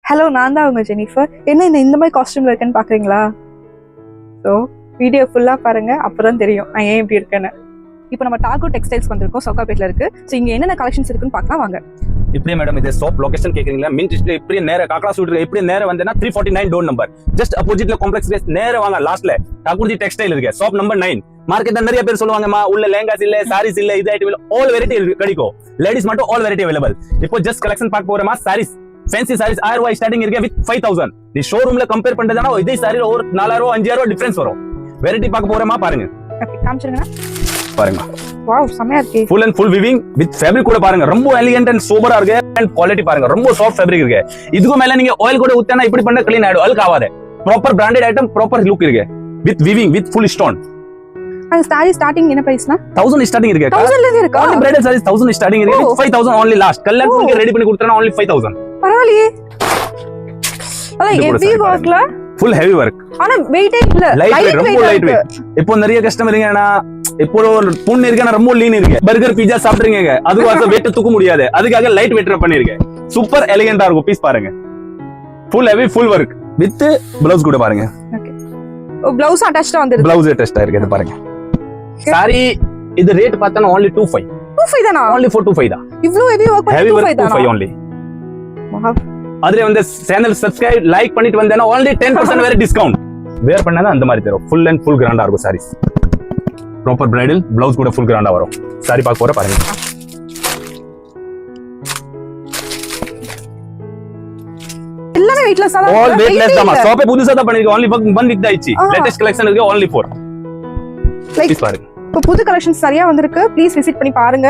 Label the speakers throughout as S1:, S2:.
S1: Hello, நான் தான் உங்க ஜெனிஃபர். என்ன இந்த மாதிரி காஸ்டியூம்ல இருக்கேன்னு பாக்குறீங்களா? ஸோ வீடியோ ஃபுல்லா பாருங்க, அப்பதான் தெரியும் நான் ஏன் இப்படி இருக்கேன்னு. இப்போ நம்ம டாகோ டெக்ஸ்டைல்ஸ் வந்திருக்கோம், சவுகாபேட்ல இருக்கு. ஸோ இங்க என்னென்ன கலெக்ஷன்ஸ் இருக்குன்னு பார்க்கலாம் வாங்க.
S2: இப்படியே மேடம் இது ஷாப் லொகேஷன் கேக்குறீங்களா? மீன் டிஸ்ட்ரிக்ட் இப்படியே நேரா காக்கடா ஸ்ட்ரீட் இப்படியே நேரா வந்தேன்னா 349 டோர் நம்பர் ஜஸ்ட் அப்போசிட்ல காம்ப்ளெக்ஸ் ரேஸ் நேரா வாங்க. லாஸ்ட்ல டாகூர்ஜி டெக்ஸ்டைல் இருக்கு, ஷாப் நம்பர் 9. மார்க்கெட்ல நிறைய பேர் சொல்லுவாங்கமா உள்ள லேங்காஸ் இல்ல, சாரீஸ் இல்ல, இது ஐட்டம் இல்ல, ஆல் வெரைட்டி கிடைக்கும். லேடிஸ் மட்டும் ஆல் வெரைட்டி அவைலபிள். இப்போ ஜஸ்ட் கலெக்ஷன் பார்க்க போறோமா. சாரீஸ் ஃபேன்சி சாரீஸ் 1000 ரூபாய் ஸ்டார்டிங் இருக்கு வித் 5000. நீ ஷோரூம்ல கம்பேர் பண்றதுனா இதே சாரீல ஒரு 4000 5000 டிஃபரன்ஸ் வரும். வெரைட்டி பார்க்க போறோமா பாருங்க.
S1: காமிச்சிருங்க
S2: பாருங்க.
S1: வாவ், செமையா இருக்கு.
S2: Full and full viewing with fabric கூட பாருங்க. ரொம்ப எலிகன்ட் அண்ட் சூப்பரா இருக்கு. அண்ட் குவாலிட்டி பாருங்க, ரொம்ப சாஃப்ட் ஃபேப்ரிக் இருக்கு. இதுக்கு மேல நீங்க ஆயில் கூட ஊத்தனா இப்படி பண்ண க்ளீன் ஆயிடும், அழுக்கு ஆகாது. Proper branded item, proper look இருக்கு with weaving with full stone.
S1: அந்த சாரி ஸ்டார்டிங் என்ன பிரைஸ்னா?
S2: 1000 ஸ்டார்டிங் இருக்கு.
S1: 1000 ல இருந்து இருக்கா?
S2: only bridal sarees 1000 ஸ்டார்டிங் இருக்கு. 5000 only last. கல்யாணத்துக்கு ரெடி பண்ணி கொடுத்தனா only 5000.
S1: பரவாயில்லையே. அல ஹெவி வர்க்ல
S2: ஃபுல் ஹெவி வர்க்.
S1: ஆனா வெயிட்டே இல்ல,
S2: லைட் வெயிட், ரொம்ப லைட் வெயிட். இப்போ நிறைய கஸ்டமர் இருங்கனா இப்போ ஒரு புண் இருக்கனா ரொம்ப லீன் இருக்கு. பர்கர் பீஸா சாப்பிடுறீங்க, அதுக்கு வெயிட் தூக்க முடியாது, அதுக்காக லைட் வெயிட் பண்ணிருக்கேன். சூப்பர் எலிகன்ட்டா இருக்கும். பீஸ் பாருங்க, full heavy full work with blouse கூட பாருங்க.
S1: ஓகே, ப்ளவுஸ் அட்டாச்டா வந்திருக்கு.
S2: ப்ளவுஸ் அட்டாச்டா இருக்கு. இது பாருங்க. சாரி இது ரேட் பார்த்தா only 25
S1: தானா?
S2: only 425 தான்.
S1: இவ்ளோ ஹெவி வர்க் பண்ணி 25 தானா?
S2: 25 only.
S1: வாவ்.
S2: அதுல வந்து சேனல் சப்ஸ்கிரைப் லைக் பண்ணிட்டு வந்தேனா only 10% வேற டிஸ்கவுண்ட். வேர் பண்ணா அந்த மாதிரி தரும். ஃபுல் அண்ட் ஃபுல் கிராண்டா இருக்கும் சாரீஸ். ப்ராப்பர் பிரைடல் ப்ளவுஸ் கூட ஃபுல் கிராண்டா வரும். சாரி பார்க்க போற பாருங்க.
S1: எல்லாமே வெயிட்லெஸ் தான்.
S2: ஆல் வெயிட்லெஸ் தான். ஷாப்பே புதுசா தான் பண்ணிருக்கோம். only 1 week தான் ஆயிச்சு. லேட்டஸ்ட் கலெக்ஷன் இருக்கு only 4. ப்ளீஸ் பாருங்க.
S1: இப்போ புது கலெக்ஷன்ஸ் சரியா வந்திருக்கு, ப்ளீஸ் விசிட் பண்ணி பாருங்க.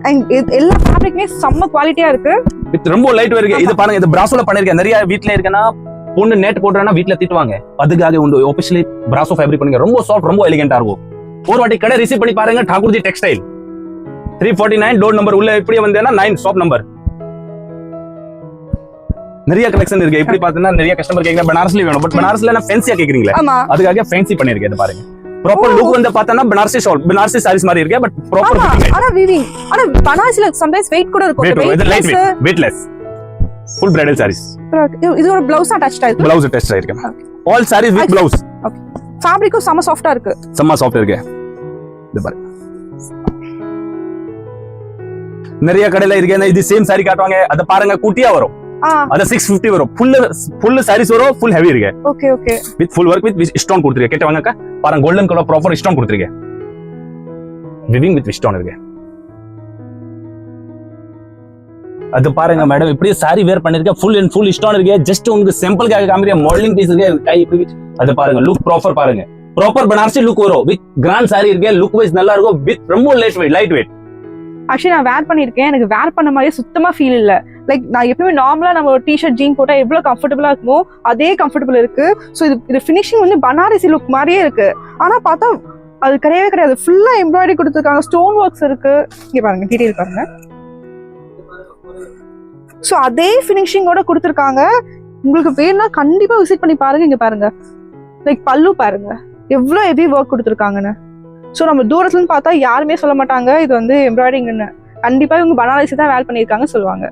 S1: அண்ட் எல்லா ஃபேப்ரிக்குமே செம்ம குவாலிட்டியா இருக்கு.
S2: இது ரொம்ப லைட் வெயிட். இது பாருங்க, இது பிராசோல பண்ணிருக்கேன். நிறைய வீட்ல இருக்கனா பொண்ணு நெட் போடுறனா வீட்ல திட்டுவாங்க, அதுக்காக உண்டு ஆபீஸ்ல பிராசோ ஃபேப்ரிக் பண்ணுங்க. ரொம்ப சாஃப்ட், ரொம்ப எலிகன்ட்டா இருக்கும். ஒரு வாட்டி கடை ரிசீவ் பண்ணி பாருங்க. டாகூர்ஜி டெக்ஸ்டைல் 349 டோர் நம்பர் உள்ள இப்படி வந்தேனா 9 ஷாப் நம்பர். நிறைய கலெக்ஷன் இருக்கு. இப்படி பார்த்தா நிறைய கஸ்டமர் கேக்குறாங்க பனாரஸ்ல வேணும், பட் பனாரஸ்ல நான் ஃபேன்சியா கேக்குறீங்களா, அதுக்காக ஃபேன்சி பண்ணிருக்கேன். இது பாருங்க, ப்ராப்பர் லுக் வந்து பார்த்தா பனாரசி ஷால், பனாரசி சாரீஸ் மாதிரி இருக்கு, பட் ப்ராப்பர் ஃபிட்டிங்.
S1: ஆனா வீவிங், ஆனா பனாரசில சம்டைம்ஸ் வெயிட் கூட இருக்கும்.
S2: இது light weight, weightless full bridal saris.
S1: இது ஒரு ப்ளவுஸ் அட்டாச்ட் ஆயிருக்கு.
S2: ப்ளவுஸ் அட்டாச்ட் ஆயிருக்கு. All saris with blouse.
S1: Okay, ஃபேப்ரிக்கும் செம சாஃப்ட்டா இருக்கு.
S2: செம சாஃப்ட் இருக்கு. இது பாருங்க. நிறைய கடையில இருக்கு இது சேம் சாரி காட்டுவாங்க, அத பாருங்க குட்டியா வரும். அத 650 வரும். ஃபுல் சாரீஸ் வரும், ஃபுல் ஹெவி இருக்கு.
S1: Okay okay,
S2: with full work with stone கொடுத்திருக்கேன். கேட்ட வாங்கக்கா பாருங்க, கோல்டன் கலர் ப்ராப்பர் ஸ்டோன் கொடுத்திருக்கேன். விவிங் வித் ஸ்டோன் இருக்கு. அது பாருங்க மேடம், இப்படியே சாரி வேர் பண்ணிருக்கேன். ஃபுல் அண்ட் ஃபுல் ஸ்டோன் இருக்கு. ஜஸ்ட் உங்களுக்கு சிம்பிள்காக காமிக்கிறேன். மாடலிங் பீஸ் இருக்கு. கை இப்படி அது பாருங்க, லுக் ப்ராப்பர் பாருங்க. ப்ராப்பர் பனாரசி லுக் வரும். வித் கிராண்ட் சாரி இருக்கு. லுக் வைஸ் நல்லா இருக்கும். வித் ரொம்ப லைட் வெயிட்.
S1: ஆக்சுவலி நான் வேர் பண்ணிருக்கேன், எனக்கு வேர் பண்ண மாதிரியே சுத்தமா ஃபீல் இல்ல. லைக் நான் எப்பவுமே நார்மலா நம்ம ஒரு டிஷர்ட் ஜீன் போட்டா எவ்வளவு கம்ஃபர்டபுளா இருக்குமோ அதே கம்ஃபர்டபுள் இருக்கு. ஸோ இது ஃபினிஷிங் வந்து பனாரசி லுக் மாதிரியே இருக்கு. ஆனா பார்த்தா அது கிடையவே கிடையாது. ஃபுல்லா எம்ப்ராய்டரி கொடுத்துருக்காங்க, ஸ்டோன் ஒர்க்ஸ் இருக்கு. இங்க பாருங்க, டீடைல் பாருங்க. ஸோ அதே ஃபினிஷிங்கோட கொடுத்துருக்காங்க. உங்களுக்கு வேணும்னா கண்டிப்பா விசிட் பண்ணி பாருங்க. இங்க பாருங்க, லைக் பல்லு பாருங்க எவ்வளவு ஹெவி ஒர்க் கொடுத்துருக்காங்கன்னு. ஸோ நம்ம தூரத்துல இருந்து பார்த்தா யாருமே சொல்ல மாட்டாங்க இது வந்து எம்ப்ராய்டரிங்னு. கண்டிப்பா இவங்க பனாரசி தான் வேர் பண்ணியிருக்காங்க சொல்லுவாங்க.